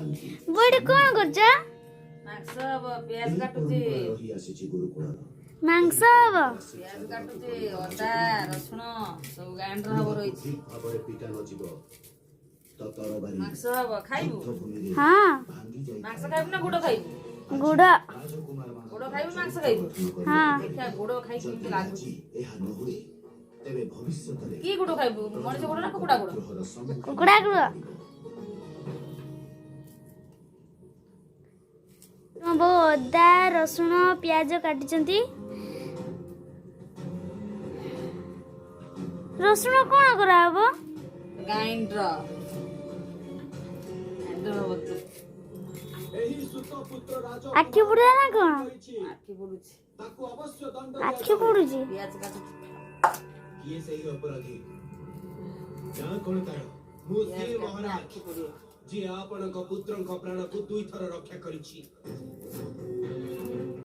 बोडी कोन गर्छ मांस अब प्याज काटुची मांस अब प्याज काटुची अदा रसुण सब ग्राइंडर हब रहिछि मांस हब खाइबु हाँ मांस खाइबु ना गुड़ खाइबु गुड़ गुड़ खाइबु मांस खाइबु हाँ देखा गुड़ खाइ केमति लागुछि की गुड़ खाइबु मଣିଷ गुड़ ना कुकुडा गुड़ कुकुडा गुड़ तुम बो अदा रसुण प्याज काटिचंती रसुण कोन करा हबो ग्राइंडर हब आखि पुड़ा ना कोन आखि पडुछि आखि पुडुची प्याज काटुछि ये सही अपराधी जहाँ कोण तार मु महाराज आखि पडियो जी आपणक पुत्रଙ୍କ प्राणକୁ ଦୁଇ ଥର ରକ୍ଷା କରିଛି